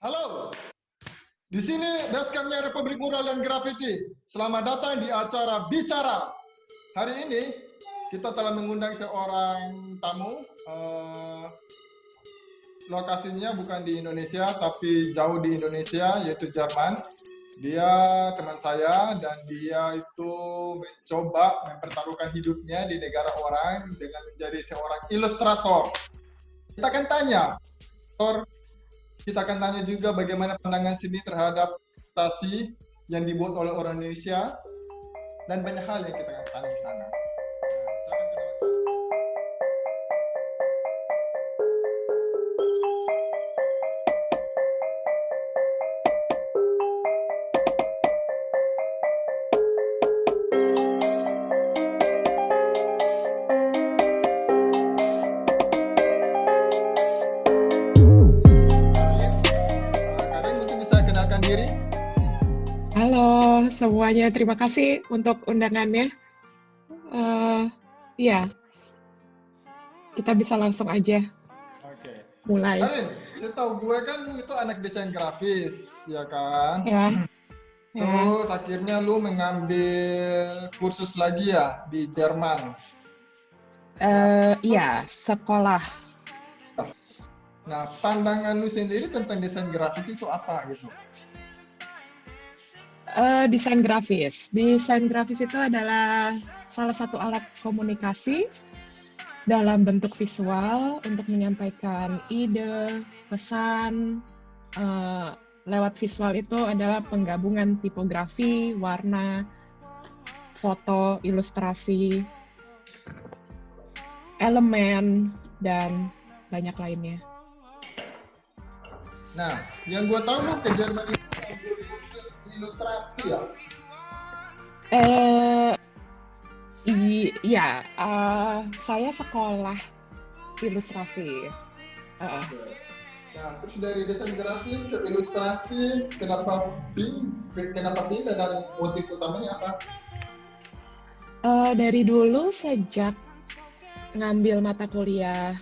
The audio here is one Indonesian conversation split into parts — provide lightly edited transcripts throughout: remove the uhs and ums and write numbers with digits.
Halo, di sini basecampnya Republik Mural dan Graffiti. Selamat datang di acara Bicara. Hari ini kita telah mengundang seorang tamu. Lokasinya bukan di Indonesia, tapi jauh di Indonesia, yaitu Jerman. Dia teman saya dan dia itu mencoba mempertaruhkan hidupnya di negara orang dengan menjadi seorang ilustrator. Kita akan tanya, kita akan tanya juga bagaimana pandangan sini terhadap ilustrasi yang dibuat oleh orang Indonesia dan banyak hal yang kita akan tanya di sana. Karin mungkin bisa kenalkan diri. Halo semuanya, terima kasih untuk undangannya. Ya, kita bisa langsung aja Oke. mulai. Karin, setahu gue kan lu itu anak desain grafis, ya kan? Ya, Terus akhirnya lu mengambil kursus lagi ya di Jerman. ya sekolah. Nah, pandangan lu sendiri tentang desain grafis itu apa gitu? Desain grafis. Desain grafis itu adalah salah satu alat komunikasi dalam bentuk visual untuk menyampaikan ide, pesan. Lewat visual itu adalah penggabungan tipografi, warna, foto, ilustrasi, elemen, dan banyak lainnya. Nah, yang gue tahu lu ke Jerman itu ambil kursus ilustrasi ya? Iya, saya sekolah ilustrasi. Nah, terus dari desain grafis ke ilustrasi, kenapa pindah dan motif utamanya apa? Dari dulu sejak ngambil mata kuliah,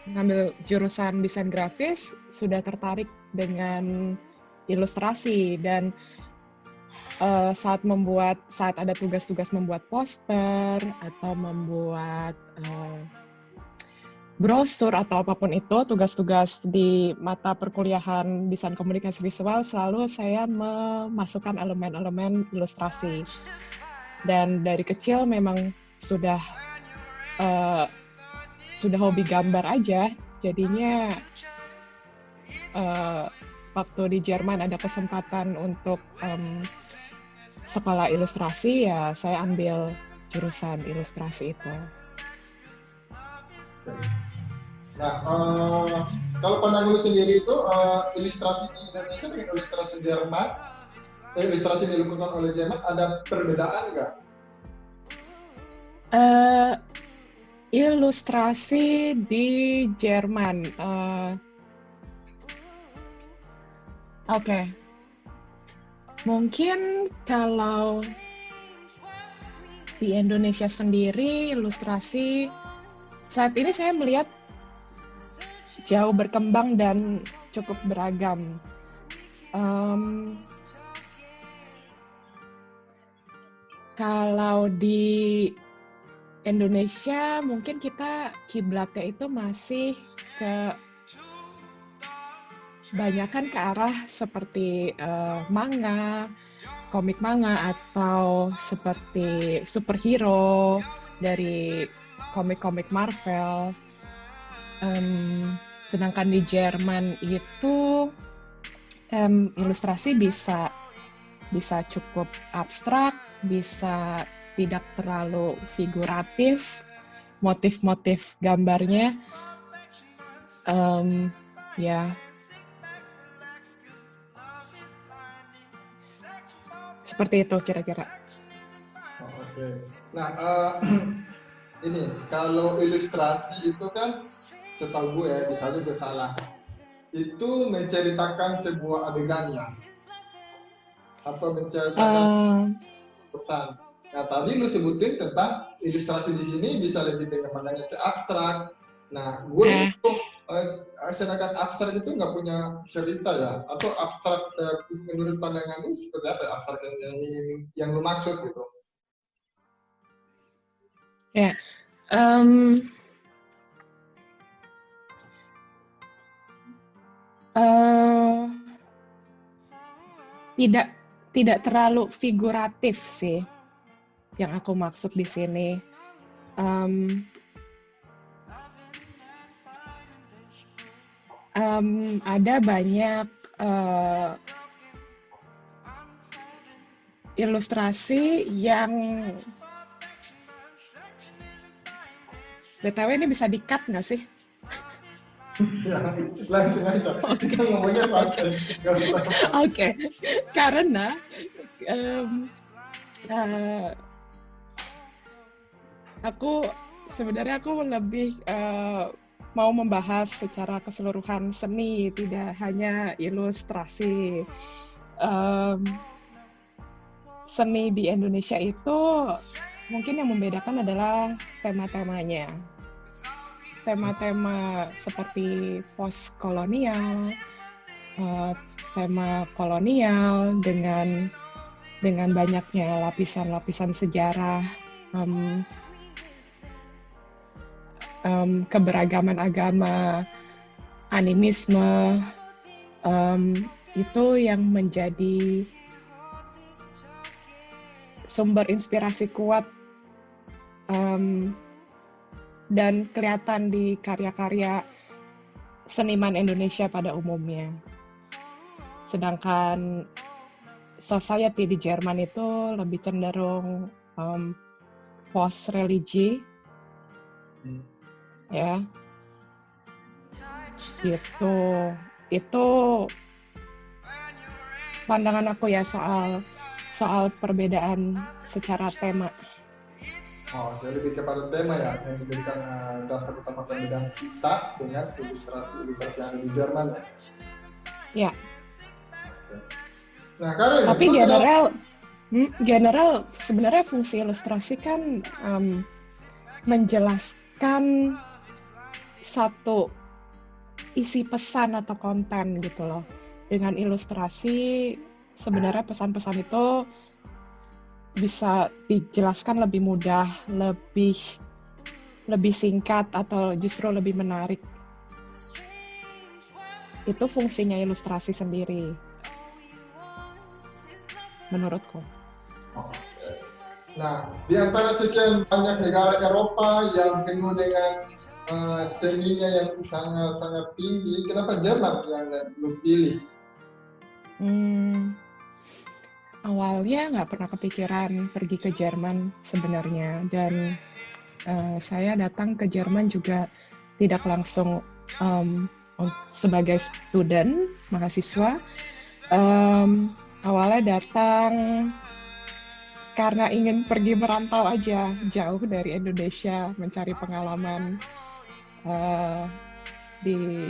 ngambil jurusan desain grafis, sudah tertarik dengan ilustrasi dan saat ada tugas-tugas membuat poster atau membuat brosur atau apapun itu, tugas-tugas di mata perkuliahan desain komunikasi visual, selalu saya memasukkan elemen-elemen ilustrasi. Dan dari kecil memang sudah hobi gambar aja, jadinya waktu di Jerman ada kesempatan untuk sekolah ilustrasi, ya saya ambil jurusan ilustrasi itu. Nah, kalau pandangan lu sendiri itu ilustrasi di Indonesia dengan ilustrasi Jerman, ilustrasi yang dilakukan oleh Jerman ada perbedaan nggak? Ilustrasi di Jerman, oke. Mungkin kalau di Indonesia sendiri ilustrasi saat ini saya melihat jauh berkembang dan cukup beragam. Kalau di Indonesia mungkin kita kiblatnya itu masih kebanyakan ke arah seperti manga, komik manga, atau seperti superhero dari komik-komik Marvel. Sedangkan di Jerman itu ilustrasi bisa cukup abstrak, bisa tidak terlalu figuratif, motif-motif gambarnya, ya seperti itu kira-kira. Oke. Nah, ini kalau ilustrasi itu kan setahu gue ya, bisa aja gue salah, itu menceritakan sebuah adegannya atau menceritakan pesan. Nah, tadi lu sebutin tentang ilustrasi di sini bisa lebih dengan pandangan ke abstrak. Nah, gue Nah, itu sedangkan abstrak itu nggak punya cerita ya, atau abstrak menurut pandangan lu seperti apa ya, abstrak yang lu maksud gitu? ya, em, eh, tidak tidak terlalu figuratif sih yang aku maksud di sini. Ada banyak ilustrasi yang BTW ini bisa di-cut nggak sih? Ya, langsung aja. Kita ngomongnya santai. Oke. Karena sebenarnya aku lebih mau membahas secara keseluruhan seni, tidak hanya ilustrasi. Seni di Indonesia itu mungkin yang membedakan adalah tema-temanya. Tema-tema seperti post-kolonial, tema kolonial dengan banyaknya lapisan-lapisan sejarah, keberagaman agama, animisme, itu yang menjadi sumber inspirasi kuat dan kelihatan di karya-karya seniman Indonesia pada umumnya. Sedangkan society di Jerman itu lebih cenderung post-religi, ya, gitu. Itu pandangan aku ya soal perbedaan secara tema. Oh, jadi lebih kepada tema ya, yang menjadikan dasar utama perbedaan kita dengan ilustrasi yang ada di Jerman ya. Ya. Nah, Karin, tapi general sebenarnya fungsi ilustrasi kan menjelaskan satu isi pesan atau konten gitu loh. Dengan ilustrasi sebenarnya pesan-pesan itu bisa dijelaskan lebih mudah, lebih singkat atau justru lebih menarik. Itu fungsinya ilustrasi sendiri, menurutku. Nah, di antara sekian banyak negara Eropa yang penuh dengan seninya yang sangat-sangat tinggi, kenapa Jerman yang lu pilih? Awalnya nggak pernah kepikiran pergi ke Jerman sebenarnya, dan saya datang ke Jerman juga tidak langsung sebagai student, mahasiswa. Awalnya datang karena ingin pergi merantau aja, jauh dari Indonesia, mencari pengalaman di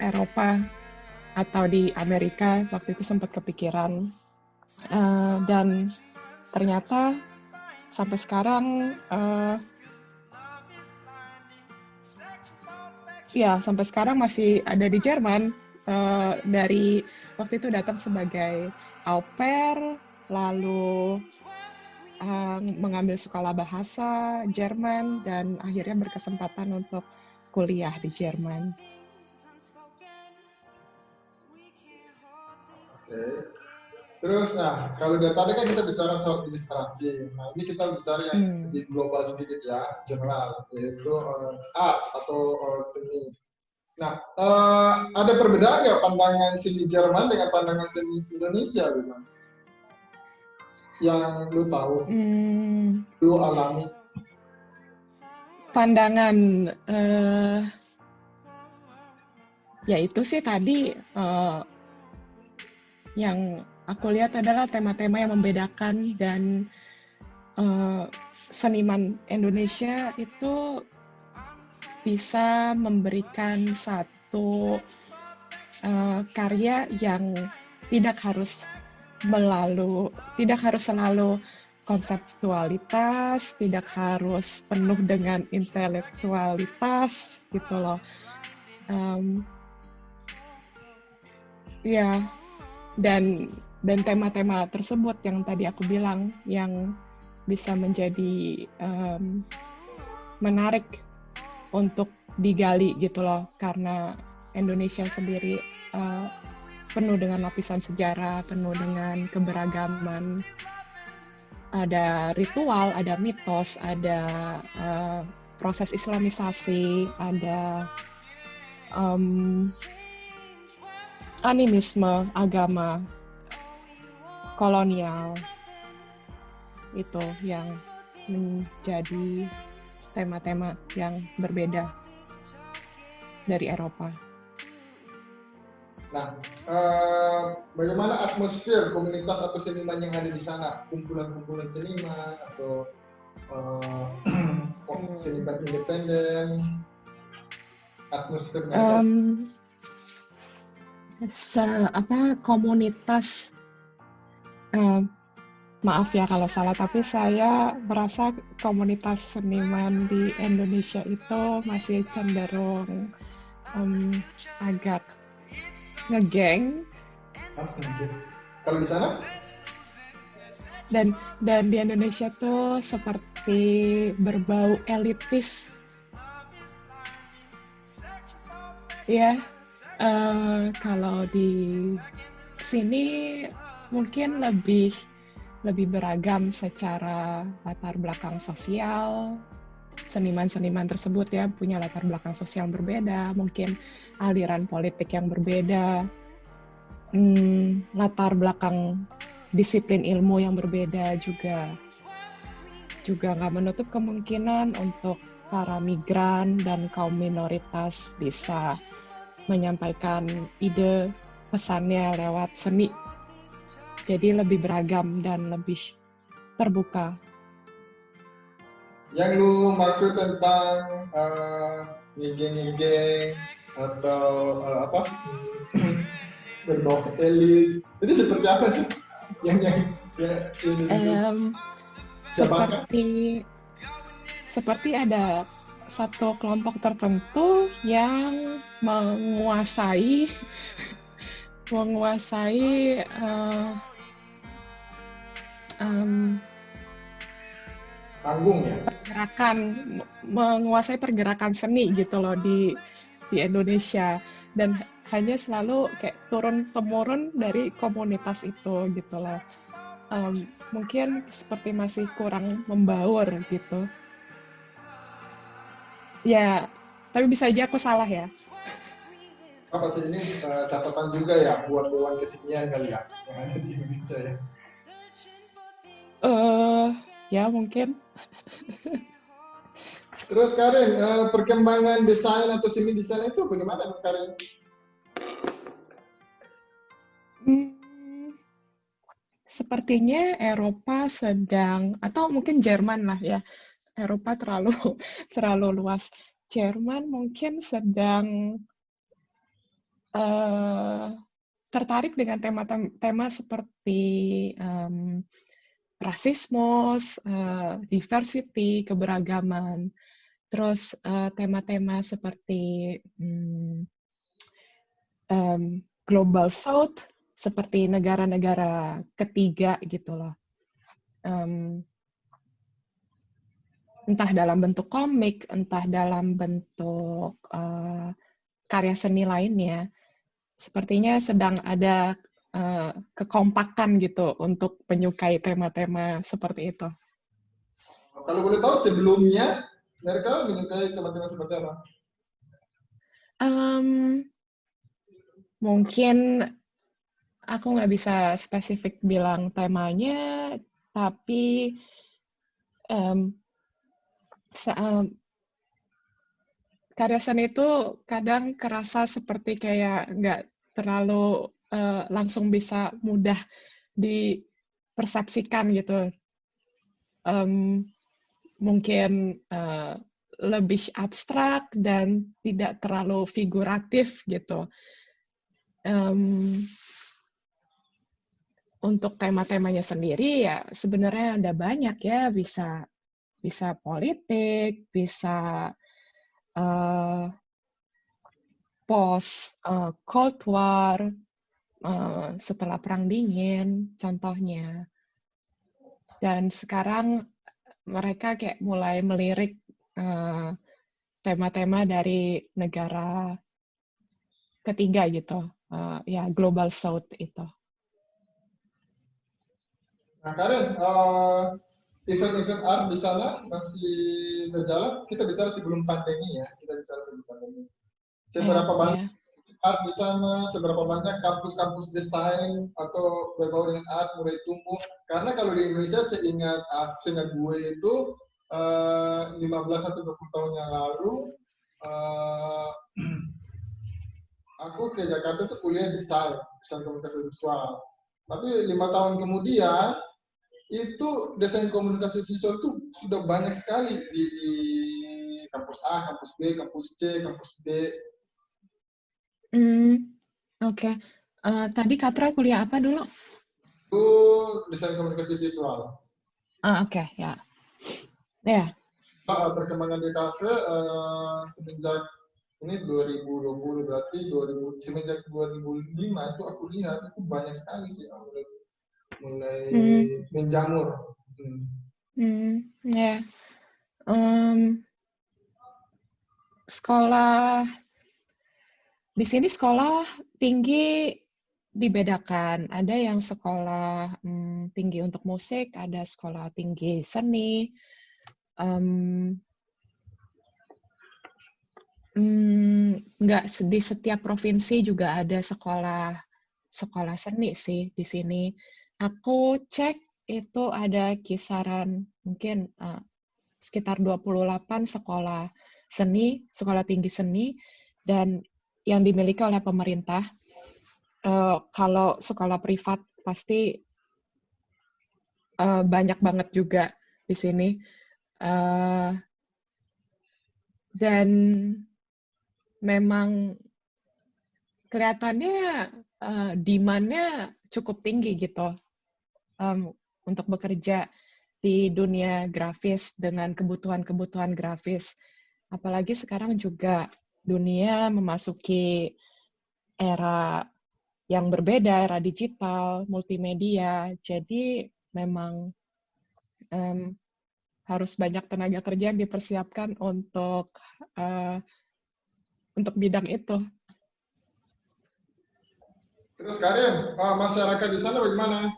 Eropa atau di Amerika. Waktu itu sempat kepikiran. Dan ternyata sampai sekarang sampai sekarang masih ada di Jerman. Dari waktu itu datang sebagai au pair, lalu mengambil sekolah bahasa Jerman, dan akhirnya berkesempatan untuk kuliah di Jerman. Oke. Terus, kalau dari tadi kan kita bicara soal ilustrasi. Nah, ini kita bicara yang di global sedikit ya, general, yaitu art atau seni. Nah, ada perbedaan nggak pandangan seni Jerman dengan pandangan seni Indonesia, Bima? Yang lu tahu, lu alami? Pandangan, ya itu sih tadi yang aku lihat adalah tema-tema yang membedakan, dan seniman Indonesia itu bisa memberikan satu karya yang tidak harus selalu konseptualitas, tidak harus penuh dengan intelektualitas gitu loh. Ya, dan tema-tema tersebut yang tadi aku bilang yang bisa menjadi menarik untuk digali gitu loh, karena Indonesia sendiri penuh dengan lapisan sejarah, penuh dengan keberagaman. Ada ritual, ada mitos, ada proses islamisasi, ada animisme, agama, kolonial. Itu yang menjadi tema-tema yang berbeda dari Eropa. Nah, bagaimana atmosfer komunitas atau seniman yang ada di sana? Kumpulan-kumpulan seniman atau seniman independen? Atmosfer mereka? Komunitas, maaf ya kalau salah, tapi saya merasa komunitas seniman di Indonesia itu masih cenderung agak ngegeng. Kalau di sana? Dan di Indonesia tuh seperti berbau elitis. Ya, kalau di sini mungkin lebih beragam secara latar belakang sosial. Seniman-seniman tersebut ya punya latar belakang sosial yang berbeda, mungkin aliran politik yang berbeda, latar belakang disiplin ilmu yang berbeda juga nggak menutup kemungkinan untuk para migran dan kaum minoritas bisa menyampaikan ide pesannya lewat seni. Jadi lebih beragam dan lebih terbuka. Yang lu maksud tentang ngegeng-ngegeng atau berbau elit, itu seperti apa sih? Seperti ada satu kelompok tertentu yang menguasai panggung ya, menguasai pergerakan seni gitu loh di Indonesia, dan hanya selalu kayak turun-temurun dari komunitas itu gitu loh. Mungkin seperti masih kurang membaur gitu. Ya, tapi bisa aja aku salah ya. Apa sih ini catatan juga ya buat dewan kesenian kali ya yang ada di Indonesia ya? Ya mungkin. Terus Karin, perkembangan desain atau seni desain itu bagaimana Karin? Sepertinya Eropa sedang, atau mungkin Jerman lah ya. Eropa terlalu luas. Jerman mungkin sedang tertarik dengan tema seperti rasisme, diversity, keberagaman. Terus tema-tema seperti Global South, seperti negara-negara ketiga gitu loh. Entah dalam bentuk komik, entah dalam bentuk karya seni lainnya. Sepertinya sedang ada kekompakan gitu untuk menyukai tema-tema seperti itu. Kalau boleh tahu sebelumnya mereka menyukai tema-tema seperti apa? Mungkin aku nggak bisa spesifik bilang temanya, tapi karya seni itu kadang kerasa seperti kayak nggak terlalu langsung bisa mudah dipersepsikan gitu. Mungkin lebih abstrak dan tidak terlalu figuratif gitu. untuk tema-temanya sendiri ya sebenarnya ada banyak ya, bisa politik, bisa post Cold War, setelah Perang Dingin contohnya. Dan sekarang mereka kayak mulai melirik tema-tema dari negara ketiga gitu, ya Global South itu. Nah, Karen, event-event art di sana masih berjalan? Kita bicara sebelum pandemi ya, kita bicara sebelum pandemi. Seberapa banyak art di sana, seberapa banyak kampus-kampus desain atau berbau dengan art mulai tumbuh? Karena kalau di Indonesia seingat gue itu 15 atau 20 tahun yang lalu eh, aku ke Jakarta tuh kuliah desain komunikasi visual. Tapi 5 tahun kemudian itu desain komunikasi visual itu sudah banyak sekali di kampus A, kampus B, kampus C, kampus D. Oke. Tadi Katra kuliah apa dulu? Itu desain komunikasi visual. Oke, ya. Ya. Perkembangan di kafe semenjak ini 2020 berarti semenjak 2005 itu aku lihat itu banyak sekali sih mulai menjamur. Ya. Sekolah di sini sekolah tinggi dibedakan. Ada yang sekolah tinggi untuk musik, ada sekolah tinggi seni. Nggak di setiap provinsi juga ada sekolah seni sih di sini. Aku cek itu ada kisaran mungkin sekitar 28 sekolah seni, sekolah tinggi seni, dan yang dimiliki oleh pemerintah. Kalau sekolah privat pasti banyak banget juga di sini. Dan memang kelihatannya demand-nya cukup tinggi gitu untuk bekerja di dunia grafis dengan kebutuhan-kebutuhan grafis. Apalagi sekarang juga dunia memasuki era yang berbeda, era digital, multimedia. Jadi memang harus banyak tenaga kerja yang dipersiapkan untuk bidang itu. Terus Karen, masyarakat di sana bagaimana?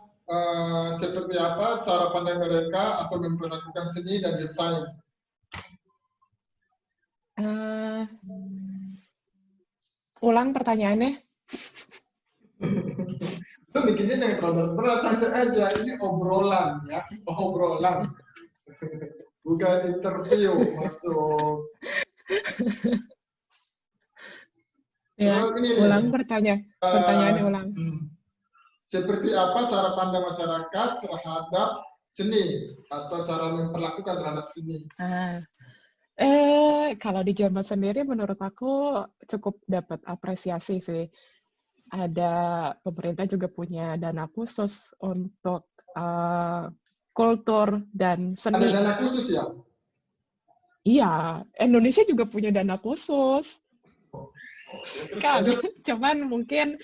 Seperti apa cara pandang mereka atau memperlakukan seni dan desain? Ulang pertanyaannya. Itu bikinnya jangan terlalu berat, santai aja. Ini obrolan ya, obrolan. Bukan interview masuk. Ya, ulang pertanyaannya ulang. Seperti apa cara pandang masyarakat terhadap seni atau cara memperlakukan terhadap seni? Kalau di Jerman sendiri menurut aku cukup dapat apresiasi sih. Ada pemerintah juga punya dana khusus untuk kultur dan seni. Ada dana khusus ya? Iya, Indonesia juga punya dana khusus. Kan, cuman mungkin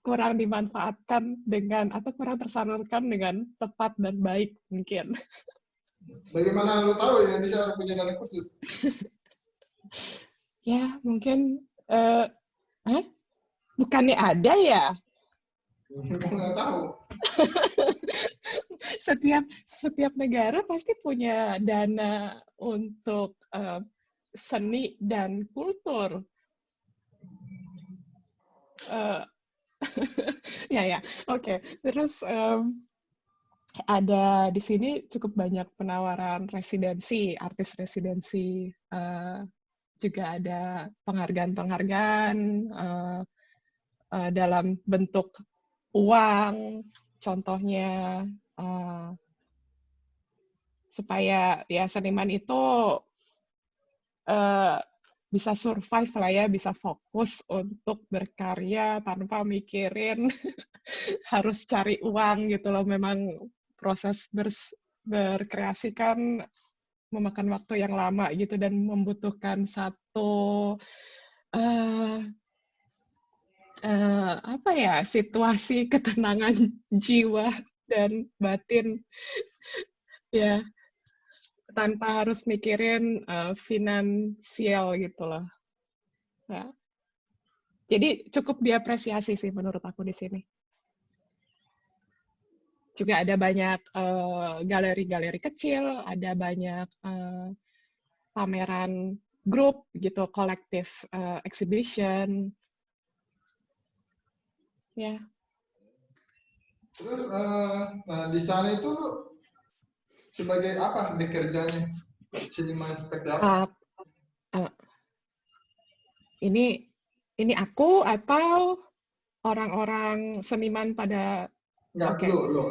kurang dimanfaatkan dengan atau kurang tersalurkan dengan tepat dan baik mungkin. Bagaimana lo tahu Indonesia punya dana khusus? Ya, mungkin bukannya ada ya? Nggak tahu. Setiap negara pasti punya dana untuk seni dan kultur. Ya, oke. Terus ada di sini cukup banyak penawaran residensi, artis residensi. Juga ada penghargaan-penghargaan dalam bentuk uang, contohnya supaya ya seniman itu bisa survive lah ya, bisa fokus untuk berkarya tanpa mikirin harus cari uang gitu loh. Memang proses berkreasi kan memakan waktu yang lama gitu dan membutuhkan satu apa ya, situasi ketenangan jiwa dan batin ya, tanpa harus mikirin finansial gitu loh. Ya. Jadi cukup diapresiasi sih menurut aku di sini. Juga ada banyak galeri-galeri kecil, ada banyak pameran grup gitu, kolektif exhibition. Ya. Terus nah di sana itu sebagai apa bekerjanya? Seniman seperti apa? Ini aku atau orang-orang seniman pada Enggak, oke. lo.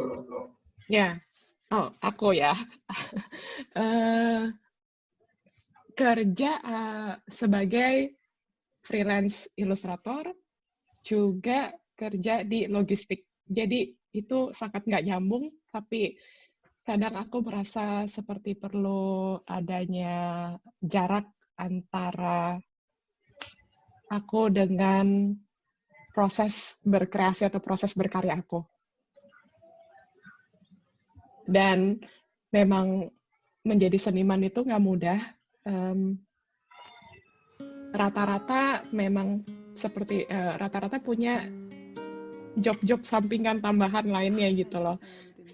Ya. Oh, aku ya. Kerja sebagai freelance ilustrator, juga kerja di logistik. Jadi itu sangat nggak nyambung, tapi kadang aku merasa seperti perlu adanya jarak antara aku dengan proses berkreasi atau proses berkarya aku. Dan memang menjadi seniman itu nggak mudah. Rata-rata memang seperti rata-rata punya job-job sampingan tambahan lainnya gitu loh,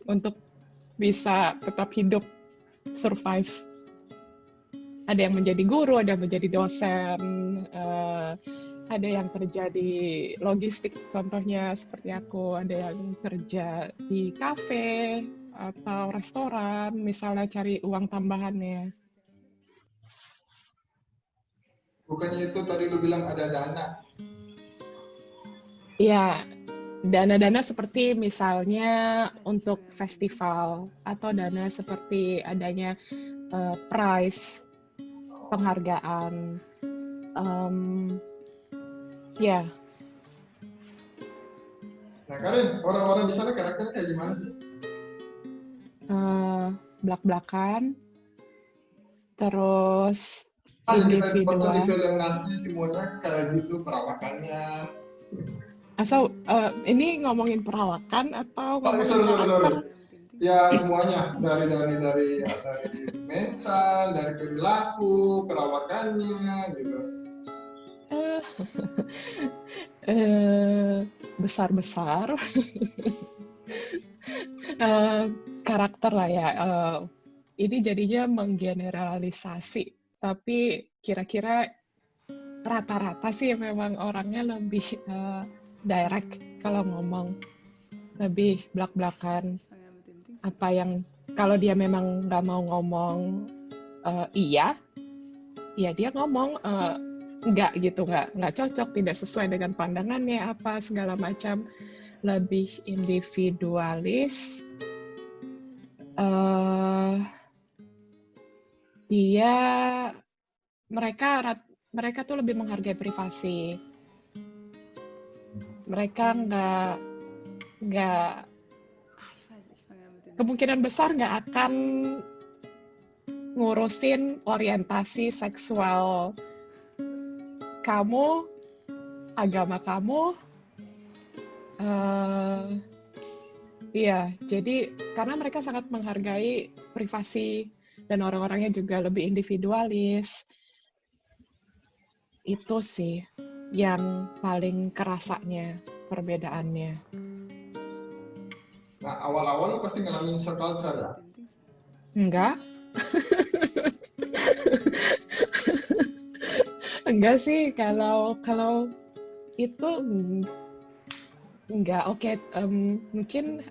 untuk bisa tetap hidup, survive. Ada yang menjadi guru, ada yang menjadi dosen, ada yang kerja di logistik contohnya seperti aku, ada yang kerja di kafe atau restoran, misalnya cari uang tambahannya. Bukannya itu tadi lu bilang ada dana? Ya, dana-dana seperti misalnya untuk festival, atau dana seperti adanya prize, penghargaan. Ya. Nah, Karin, orang-orang di sana karakternya kayak gimana sih? Belak-belakan, terus Yang kita tonton di individual. film Nazi semuanya kayak gitu perawakannya. Asal ini ngomongin perawakan atau ngomongin Sorry. karakter? Ya semuanya dari mental, dari perilaku, perawakannya gitu. Besar-besar. Karakter lah ya. Ini jadinya menggeneralisasi, tapi kira-kira rata-rata sih memang orangnya lebih direct kalau ngomong, lebih belak-belakan. Apa yang kalau dia memang nggak mau ngomong iya, ya dia ngomong enggak gitu, nggak cocok, tidak sesuai dengan pandangannya apa segala macam, lebih individualis. Mereka tuh lebih menghargai privasi. Mereka nggak kemungkinan besar nggak akan ngurusin orientasi seksual kamu, agama kamu. Iya, jadi karena mereka sangat menghargai privasi dan orang-orangnya juga lebih individualis. Itu sih yang paling kerasanya perbedaannya. Nah, awal-awal lu pasti ngalamin shock culture ya? Enggak. Enggak sih, kalau itu enggak. Oke, mungkin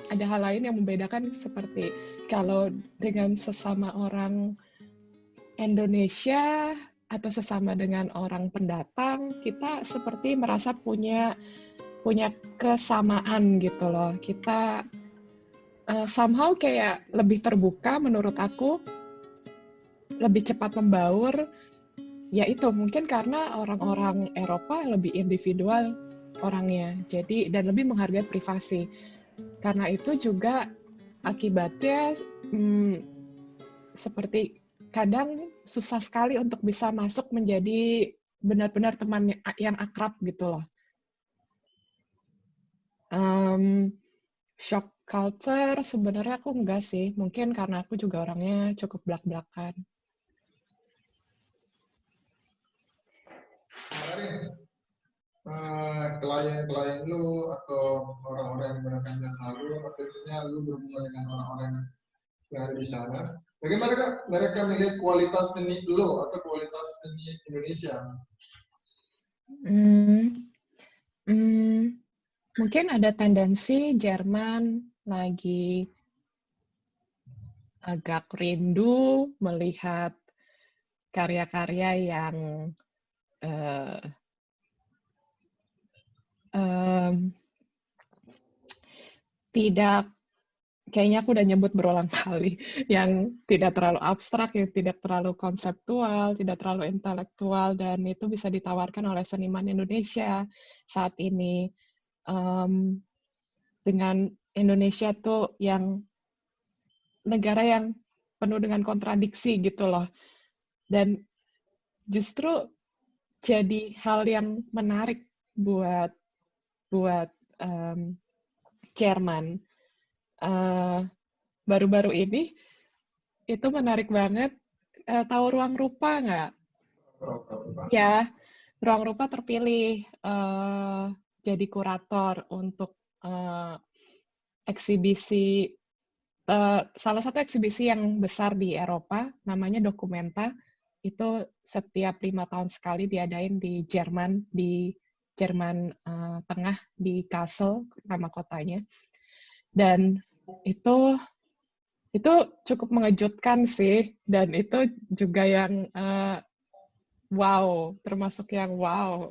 ada hal lain yang membedakan, seperti kalau dengan sesama orang Indonesia atau sesama dengan orang pendatang, kita seperti merasa punya kesamaan gitu loh. Kita somehow kayak lebih terbuka menurut aku, lebih cepat membaur. Ya itu mungkin karena orang-orang Eropa lebih individual. orangnya. Jadi dan lebih menghargai privasi. Karena itu juga akibatnya seperti kadang susah sekali untuk bisa masuk menjadi benar-benar teman yang akrab gitu loh. Shock culture sebenarnya aku enggak sih. Mungkin karena aku juga orangnya cukup blak-blakan. Klien-klien lu atau orang-orang yang menggunakan jasa lu, artinya lu berhubungan dengan orang-orang yang ada di sana. Bagaimana mereka melihat kualitas seni lu atau kualitas seni Indonesia? Mungkin ada tendensi Jerman lagi agak rindu melihat karya-karya yang tidak, kayaknya aku udah nyebut berulang kali, yang tidak terlalu abstrak, yang tidak terlalu konseptual, tidak terlalu intelektual, dan itu bisa ditawarkan oleh seniman Indonesia saat ini. Dengan Indonesia tuh yang negara yang penuh dengan kontradiksi gitu loh. Dan justru jadi hal yang menarik buat Jerman. Baru-baru ini itu menarik banget. Tahu Ruang Rupa nggak? Ya, Ruang Rupa terpilih jadi kurator untuk eksibisi, salah satu eksibisi yang besar di Eropa, namanya Documenta. Itu setiap 5 tahun sekali diadain di Jerman Tengah, di Kassel, nama kotanya. Dan itu cukup mengejutkan sih, dan itu juga yang wow, termasuk yang wow,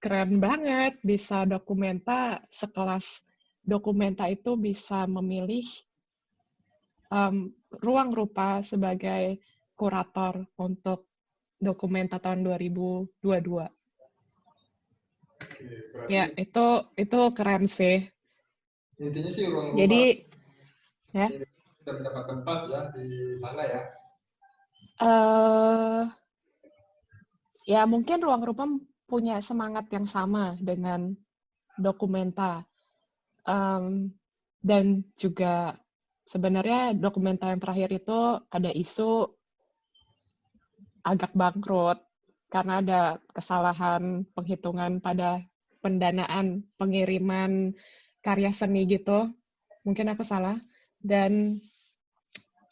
keren banget bisa Documenta, sekelas Documenta itu bisa memilih Ruang Rupa sebagai kurator untuk Documenta tahun 2022. Ya, itu keren sih. Intinya sih Ruang Rupa. Jadi, ya. Sudah mendapat tempat ya di sana ya. Ya mungkin Ruang Rupa punya semangat yang sama dengan Documenta. Dan juga sebenarnya Documenta yang terakhir itu ada isu agak bangkrut karena ada kesalahan penghitungan pada pendanaan pengiriman karya seni gitu. Mungkin aku salah. Dan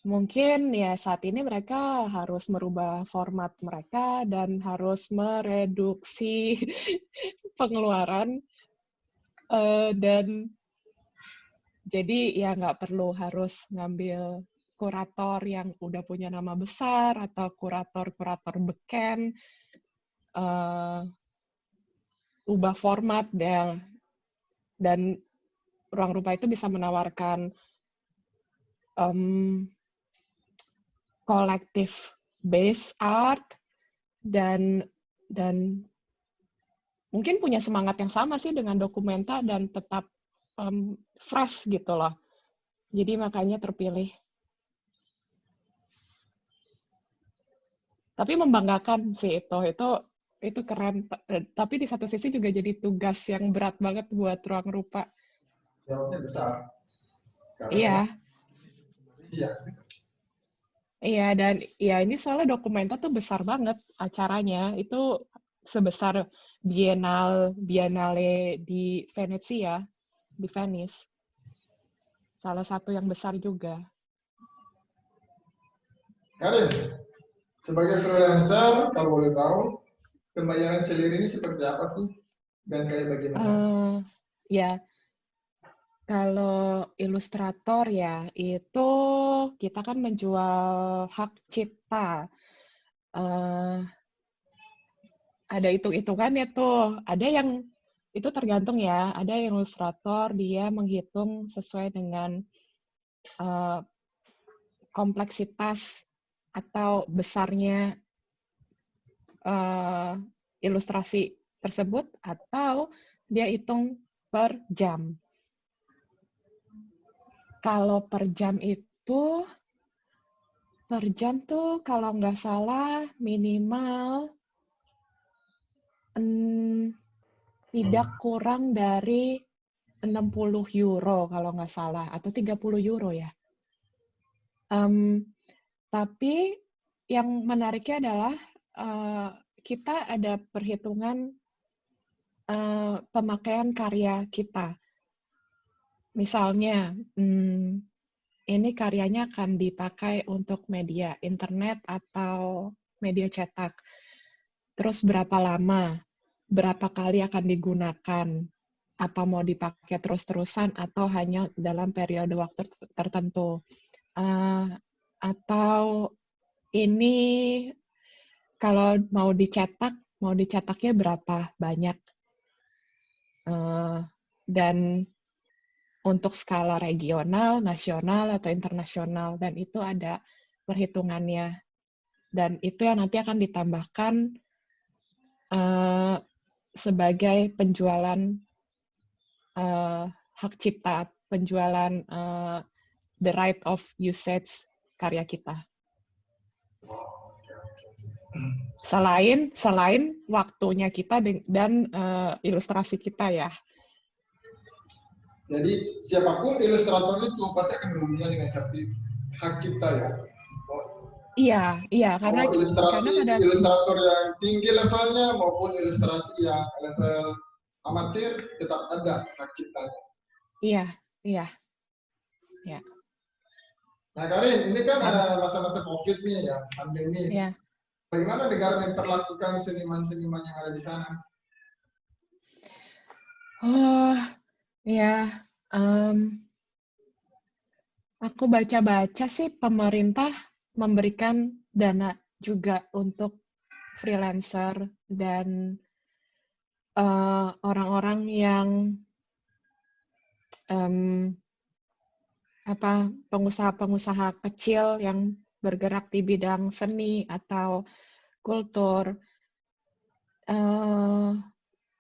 mungkin ya saat ini mereka harus merubah format mereka dan harus mereduksi pengeluaran, dan jadi ya nggak perlu harus ngambil kurator yang udah punya nama besar atau kurator-kurator beken, ubah format dan Ruang Rupa itu bisa menawarkan collective based art dan mungkin punya semangat yang sama sih dengan Documenta dan tetap fresh gitu loh. Jadi makanya terpilih. Tapi membanggakan sih itu keren. Tapi di satu sisi juga jadi tugas yang berat banget buat Ruang Rupa. Jawabnya besar. Iya. Indonesia. Iya, dan ya ini soalnya Documenta tuh besar banget acaranya. Itu sebesar Biennale di Venezia, di Venice. Salah satu yang besar juga. Karin, sebagai freelancer, kalau boleh tahu, pembayaran salary ini seperti apa sih? Dan kayak bagaimana? Ya, kalau ilustrator ya, itu kita kan menjual hak cipta. Ada hitung-hitungannya tuh. Ada yang itu tergantung ya. Ada yang ilustrator dia menghitung sesuai dengan kompleksitas atau besarnya ilustrasi tersebut atau dia hitung per jam. Kalau per jam itu, per jam tuh kalau nggak salah minimal tidak kurang dari 60 euro kalau nggak salah, atau 30 euro ya. Tapi yang menariknya adalah kita ada perhitungan pemakaian karya kita. Misalnya, ini karyanya akan dipakai untuk media internet atau media cetak. Terus berapa lama, berapa kali akan digunakan, apa mau dipakai terus-terusan atau hanya dalam periode waktu tertentu. Atau ini kalau mau dicetaknya berapa banyak. Dan untuk skala regional, nasional, atau internasional, dan itu ada perhitungannya. Dan itu yang nanti akan ditambahkan sebagai penjualan hak cipta, penjualan the right of usage karya kita. Selain waktunya kita dan ilustrasi kita ya. Jadi siapapun ilustrator itu pasti akan berhubungan dengan hak cipta ya. Iya, karena ilustrator yang tinggi levelnya maupun ilustrasi yang level amatir tetap ada hak ciptanya. Iya. Nah Karin, ini kan masa-masa COVID nih ya, pandemi. Iya. Bagaimana negara memperlakukan seniman-seniman yang ada di sana? Ya, aku baca-baca sih pemerintah memberikan dana juga untuk freelancer dan orang-orang yang pengusaha-pengusaha kecil yang bergerak di bidang seni atau kultur.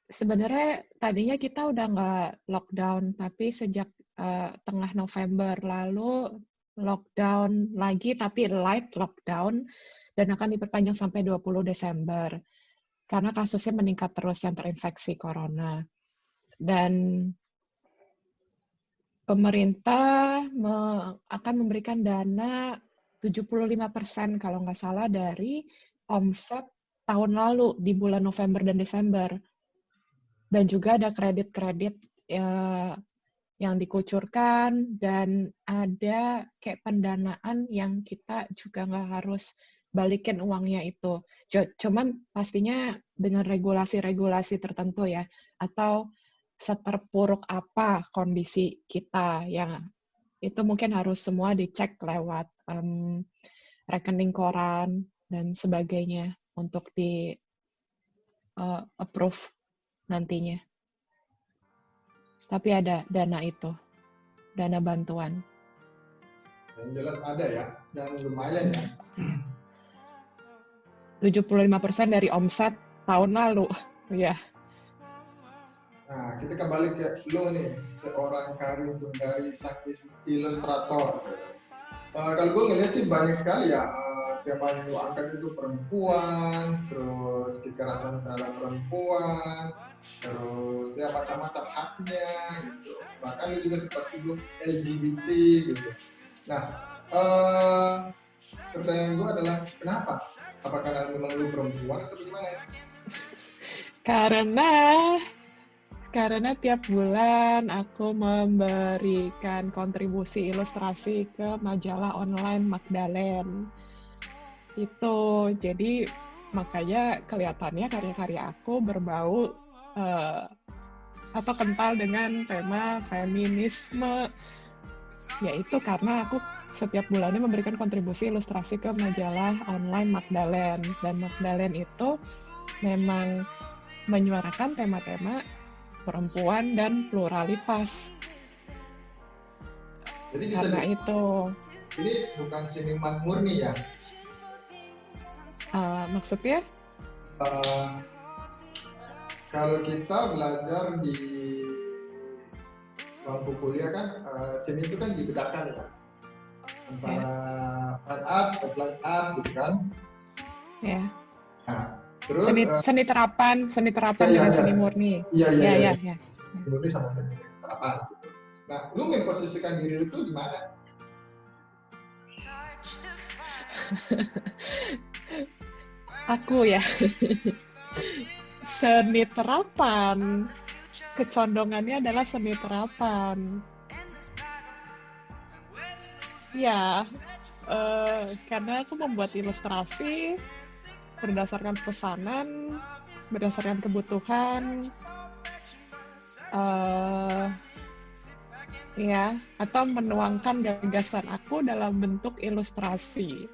Sebenarnya tadinya kita udah nggak lockdown, tapi sejak tengah November lalu lockdown lagi, tapi light lockdown, dan akan diperpanjang sampai 20 Desember. Karena kasusnya meningkat terus yang terinfeksi corona. Dan pemerintah akan memberikan dana 75% kalau nggak salah dari omset tahun lalu di bulan November dan Desember. Dan juga ada kredit-kredit yang dikucurkan, dan ada kayak pendanaan yang kita juga nggak harus balikin uangnya itu. Cuman pastinya dengan regulasi-regulasi tertentu ya, atau seterpuruk apa kondisi kita, yang itu mungkin harus semua dicek lewat rekening koran dan sebagainya untuk di approve nantinya. Tapi ada dana itu, dana bantuan. Yang jelas ada ya, dan lumayan ya. 75% dari omset tahun lalu, ya. Nah, kita kembali ke lo nih, seorang Karin Tunggali sang ilustrator. Kalau gue ngeliat sih banyak sekali ya, tema yang lo angkat itu perempuan, terus kekerasan terhadap perempuan, terus ya macam-macam haknya gitu. Bahkan lo juga sempat singgung LGBT gitu. Nah, pertanyaan gue adalah kenapa? Apakah karena memang lo perempuan atau bagaimana? Karena tiap bulan aku memberikan kontribusi ilustrasi ke majalah online Magdalene. Itu, jadi makanya kelihatannya karya-karya aku berbau atau kental dengan tema feminisme. Yaitu karena aku setiap bulannya memberikan kontribusi ilustrasi ke majalah online Magdalene. Dan Magdalene itu memang menyuarakan tema-tema perempuan dan pluralitas. Jadi bisa karena itu. Ini bukan seniman murni ya? Maksudnya? Kalau kita belajar di bangku kuliah kan, seni itu kan dibedakan ya, antara fine art, applied art gitu kan. Ya. Nah, terus seni terapan ya, dengan seni murni. Iya. Ya. Murni sama seni terapan. Gitu. Nah, lu memposisikan diri lu tuh di mana? Aku ya, seni terapan, kecondongannya adalah seni terapan. Ya, karena aku membuat ilustrasi berdasarkan pesanan, berdasarkan kebutuhan, ya, atau menuangkan gagasan aku dalam bentuk ilustrasi.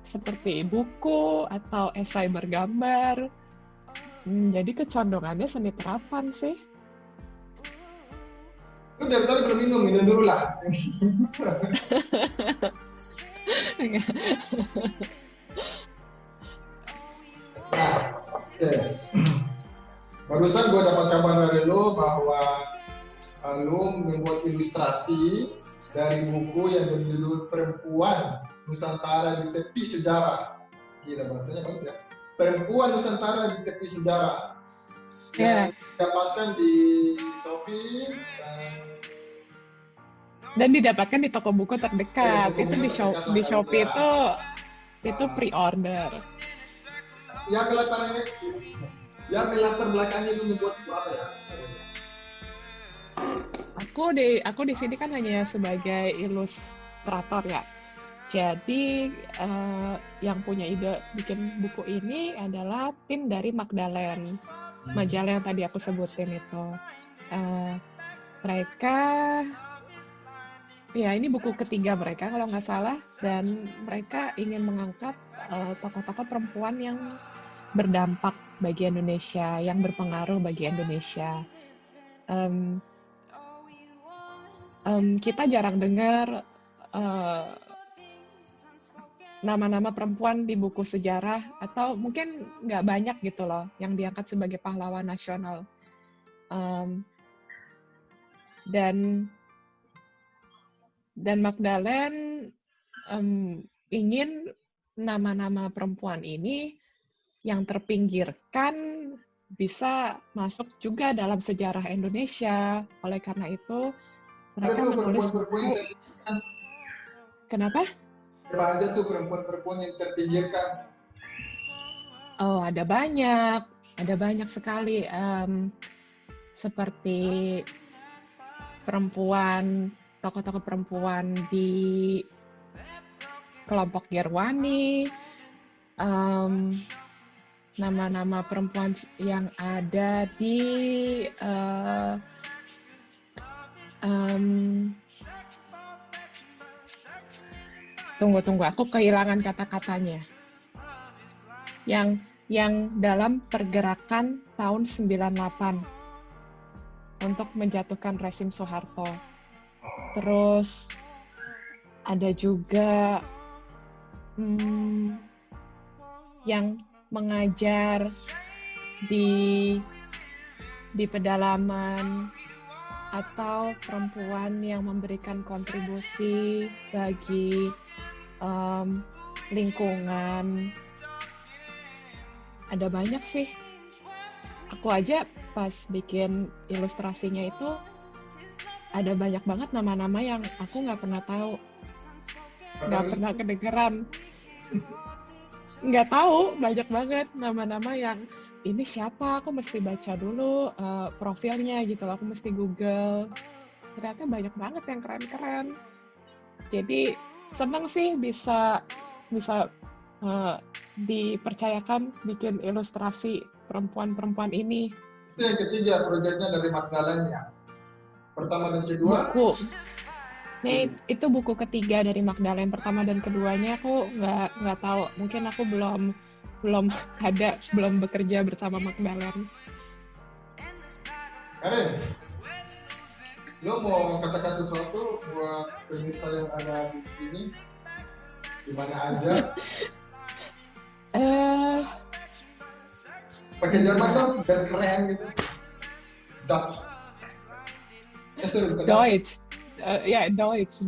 Seperti buku atau esai bergambar. Jadi kecondongannya seni terapan sih. Lu dari tadi belum minum dulu lah. Nah, barusan gue dapat kabar dari lu bahwa lu membuat ilustrasi dari buku yang berjudul Perempuan Nusantara di Tepi Sejarah. Gila, bahasanya bagus ya. Perempuan Nusantara di Tepi Sejarah. Yang didapatkan di Shopee dan didapatkan di toko buku terdekat. Itu di Shopee itu pre-order. Yang melatar belakangnya itu membuat itu apa ya? Aku di sini kan hanya sebagai ilustrator ya. Jadi yang punya ide bikin buku ini adalah tim dari Magdalene, majalah yang tadi aku sebutin itu. Mereka, ya ini buku ketiga mereka kalau nggak salah, dan mereka ingin mengangkat tokoh-tokoh perempuan yang berdampak bagi Indonesia, yang berpengaruh bagi Indonesia. Kita jarang dengar nama-nama perempuan di buku sejarah, atau mungkin nggak banyak gitu loh yang diangkat sebagai pahlawan nasional. Dan Magdalene ingin nama-nama perempuan ini yang terpinggirkan bisa masuk juga dalam sejarah Indonesia. Oleh karena itu mereka menulis buku. Kenapa? Siapa aja tuh perempuan-perempuan yang terpinggirkan? Oh, ada banyak sekali. Seperti tokoh-tokoh perempuan di kelompok Gerwani, nama-nama perempuan yang ada di tunggu, aku kehilangan kata-katanya. Yang dalam pergerakan tahun 98 untuk menjatuhkan rezim Soeharto. Terus ada juga yang mengajar di pedalaman, atau perempuan yang memberikan kontribusi bagi lingkungan. Ada banyak sih. Aku aja pas bikin ilustrasinya itu ada banyak banget nama-nama yang aku nggak pernah tahu, nggak pernah kedengeran. Nggak tahu, banyak banget nama-nama yang ini siapa, aku mesti baca dulu profilnya gitu, aku mesti Google. Ternyata banyak banget yang keren-keren. Jadi seneng sih bisa dipercayakan bikin ilustrasi perempuan-perempuan ini. Itu yang ketiga, proyeknya dari Magdalene ya. Pertama dan kedua? Buku. Nih, itu buku ketiga dari Magdalene. Pertama dan keduanya aku nggak tahu. Mungkin aku belum bekerja bersama Magdalene. Karin, lo mau katakan sesuatu buat pemirsa yang ada di sini? Di mana aja? pakai Jerman dong biar keren gitu. Dutch. Bukan Deutsch. Ya, Deutsch.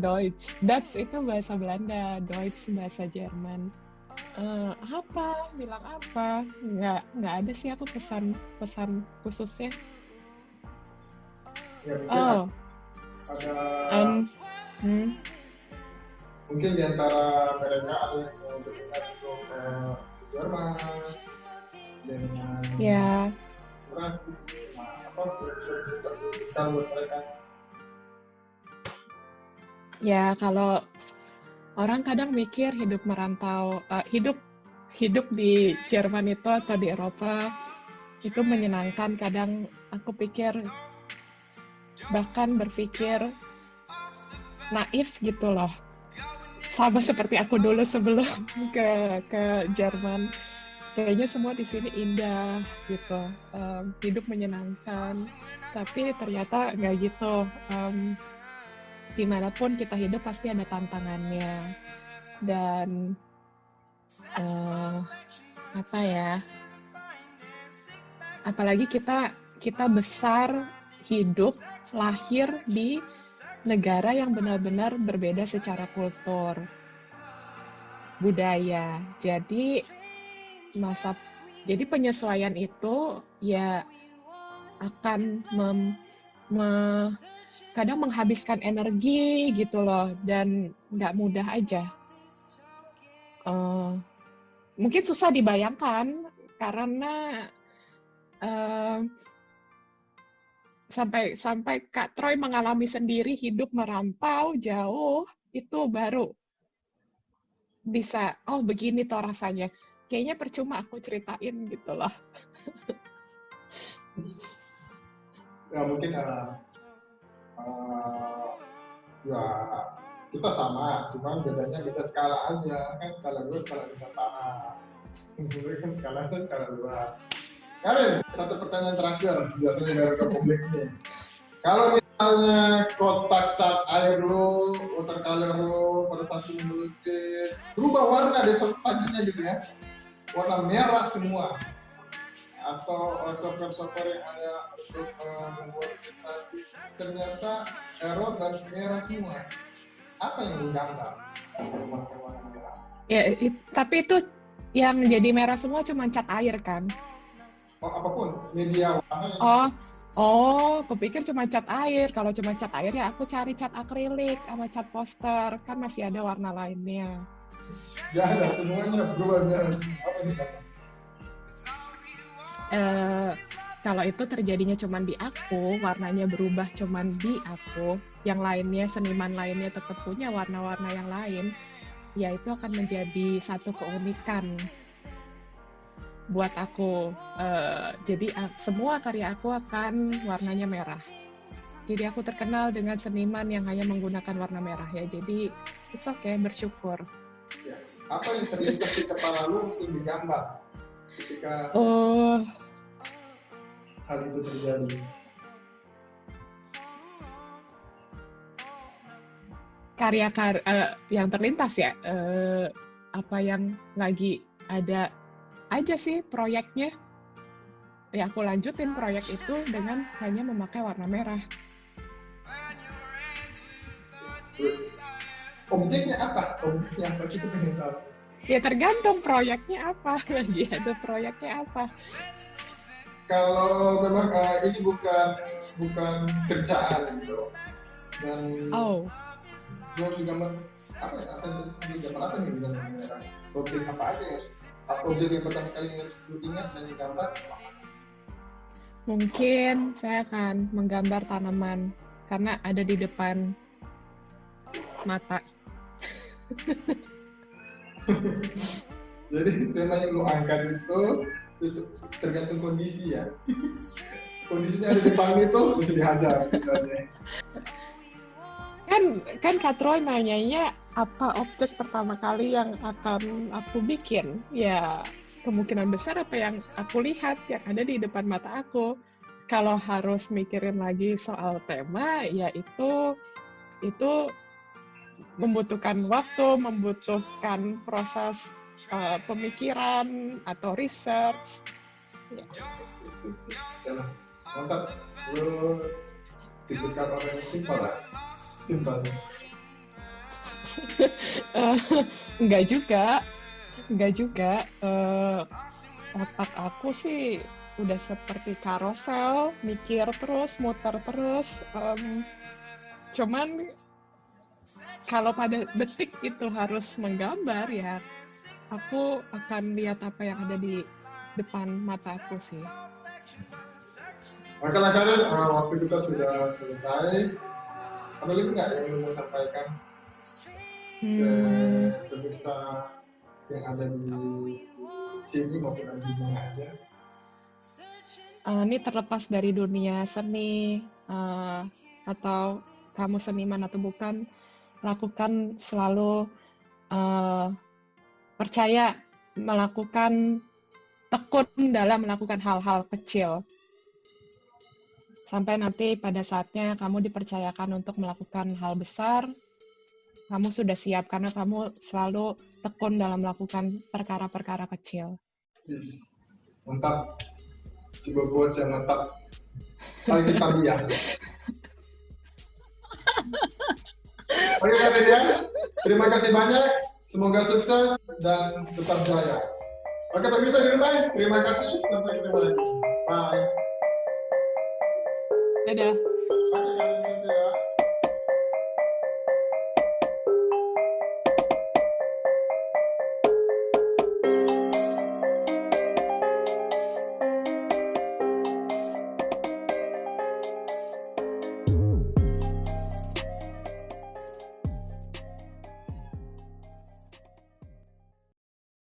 Dutch itu bahasa Belanda, Deutsch bahasa Jerman. Apa? Bilang apa? Nggak ada sih aku pesan khususnya. Ya, mungkin ada mungkin di antara mereka ada yang mau berminat untuk ke Jerman dengan operasi, apa bisa buat mereka? Ya, kalau orang kadang mikir hidup merantau, hidup di Jerman itu atau di Eropa itu menyenangkan. Kadang aku pikir, bahkan berpikir naif gitu loh. Sama seperti aku dulu sebelum ke Jerman. Kayaknya semua di sini indah gitu, hidup menyenangkan. Tapi ternyata nggak gitu. Dimanapun kita hidup pasti ada tantangannya. Dan apa ya? Apalagi kita besar, hidup, lahir di negara yang benar-benar berbeda secara kultur, budaya. Jadi penyesuaian itu ya akan kadang menghabiskan energi gitu loh, dan nggak mudah aja. Mungkin susah dibayangkan karena sampai Kak Troy mengalami sendiri hidup merantau jauh, itu baru bisa, oh begini toh rasanya. Kayaknya percuma aku ceritain gitu loh. Ya mungkin ya kita sama, cuma bedanya kita skala aja, kan skala 2 skala Nusantara, kan skala 2. Karin, satu pertanyaan terakhir biasanya dari publik nih. Kalau misalnya kotak cat air lo, watercolor lo pada saat ini melukis, berubah warna besok paginya gitu ya, warna merah semua, atau software yang ada untuk membuat ilustrasi ternyata error dan merah semua, apa yang digambar? Warna merah. Ya, tapi itu yang jadi merah semua cuma cat air kan? Oh, apapun media warna. Kupikir cuma cat air. Kalau cuma cat air ya aku cari cat akrilik sama cat poster, kan masih ada warna lainnya. Ya ada semuanya berubahnya. Apa nih? Kalau itu terjadinya cuma di aku, warnanya berubah cuma di aku, yang lainnya, seniman lainnya tetap punya warna-warna yang lain, ya itu akan menjadi satu keunikan buat aku. Jadi semua karya aku akan warnanya merah. Jadi aku terkenal dengan seniman yang hanya menggunakan warna merah ya. Jadi it's okay, bersyukur. Ya. Apa yang terlintas di kepala lu untuk digambar ketika hal itu terjadi? Karya yang terlintas ya, apa yang lagi ada aja sih proyeknya. Ya aku lanjutin proyek itu dengan hanya memakai warna merah. Objeknya apa? Objeknya apa? Kita pengen tahu. Ya tergantung proyeknya apa, lagi ada proyeknya apa. Kalau memang ini bukan kerjaan gitu, dan gue harus gambar apa ya? Gambar apa nih dengan merah? Objek apa aja ya? Objek yang pertama kali harus ingat dan digambar. Mungkin saya akan menggambar tanaman karena ada di depan mata. Jadi tema yang lu angkat itu tergantung kondisi ya. Kondisinya ada di depan itu bisa dihajar. Kan Kak Troy nanyanya apa objek pertama kali yang akan aku bikin? Ya kemungkinan besar apa yang aku lihat yang ada di depan mata aku. Kalau harus mikirin lagi soal tema, ya itu membutuhkan waktu, membutuhkan proses pemikiran atau research. Ya. Sip. Jalan. Mantap. Lu tipikal orang yang simpel lah. Simpel. Enggak juga. Otak aku sih udah seperti karosel, mikir terus, muter terus. Cuman kalau pada detik itu harus menggambar ya, aku akan lihat apa yang ada di depan mata aku sih. Baiklah Karin, waktu kita sudah selesai. Ada lagi nggak yang mau sampaikan ke pemirsa yang ada di sini maupun di mana aja? Ini terlepas dari dunia seni atau kamu seniman atau bukan, lakukan selalu percaya, melakukan tekun dalam melakukan hal-hal kecil. Sampai nanti pada saatnya kamu dipercayakan untuk melakukan hal besar, kamu sudah siap karena kamu selalu tekun dalam melakukan perkara-perkara kecil. Yes. Mantap. Sebuah quotes yang mantap. Paling kita lihat. Oke Karin ya, terima kasih banyak. Semoga sukses dan tetap jaya. Oke pemirsa di rumah, terima kasih. Sampai ketemu lagi. Bye. Dadah. Oke Karin, thank you ya.